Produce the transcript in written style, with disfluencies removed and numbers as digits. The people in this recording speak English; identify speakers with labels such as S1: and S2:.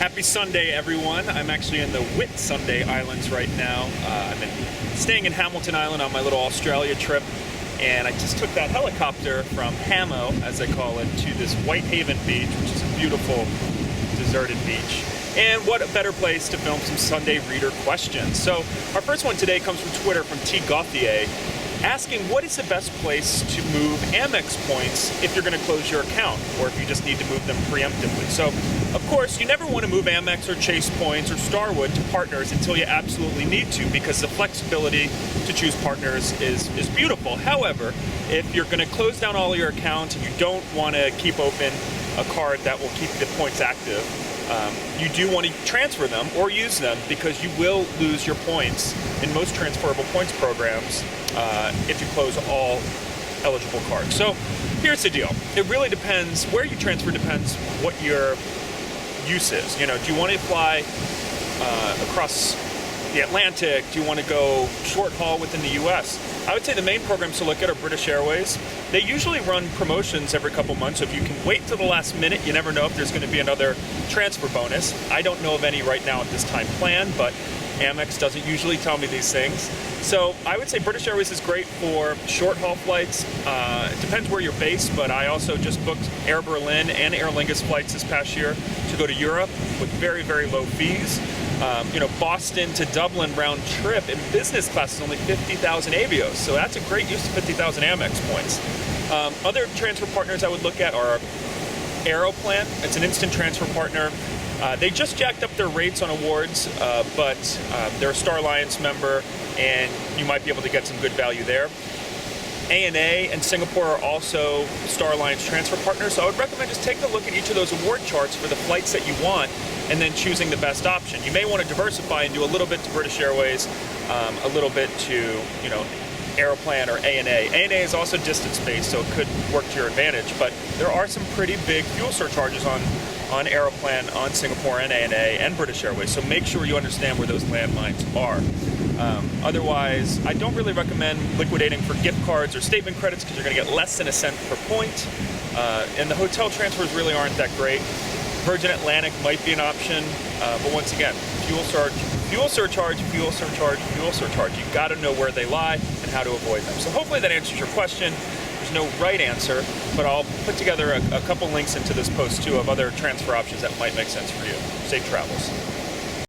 S1: Happy Sunday, everyone. I'm actually in the Whitsunday Islands right now. I'm staying in Hamilton Island on my little Australia trip, and I just took that helicopter from Hamo, as they call it, to this Whitehaven beach, which is a beautiful, deserted beach. And what a better place to film some Sunday reader questions. So our first one today comes from Twitter from T. Gauthier, asking what is the best place to move Amex points if you're going to close your account, or if you just need to move them preemptively. So, of course, you never want to move Amex or Chase points or Starwood to partners until you absolutely need to, because the flexibility to choose partners is beautiful. However, if you're going to close down all your accounts and you don't want to keep open a card that will keep the points active, you do want to transfer them or use them, because you will lose your points in most transferable points programs if you close all eligible cards. So here's the deal. It really depends. Where you transfer depends what your use is. You know, do you want to fly across the Atlantic? Do you want to go short haul within the U.S.? I would say the main programs to look at are British Airways. They usually run promotions every couple months, so if you can wait till the last minute, you never know if there's going to be another transfer bonus. I don't know of any right now at this time planned, but Amex doesn't usually tell me these things. So I would say British Airways is great for short haul flights. It depends where you're based, but I also just booked Air Berlin and Aer Lingus flights this past year to go to Europe with very, very low fees. Boston to Dublin round trip in business class is only 50,000 avios, so that's a great use of 50,000 Amex points. Other transfer partners I would look at are Aeroplan. It's an instant transfer partner. They just jacked up their rates on awards, but they're a Star Alliance member, and you might be able to get some good value there. ANA and Singapore are also Star Alliance transfer partners, so I would recommend just taking a look at each of those award charts for the flights that you want, and then choosing the best option. You may want to diversify and do a little bit to British Airways, a little bit to, Aeroplan or ANA. ANA is also distance-based, so it could work to your advantage, but there are some pretty big fuel surcharges on Aeroplan, on Singapore and ANA and British Airways, so make sure you understand where those landmines are. Otherwise, I don't really recommend liquidating for gift cards or statement credits, because you're going to get less than a cent per point, and the hotel transfers really aren't that great. Virgin Atlantic might be an option, but once again, fuel surcharge. You've got to know where they lie and how to avoid them. So hopefully that answers your question. There's no right answer, but I'll put together a couple links into this post too of other transfer options that might make sense for you. Safe travels.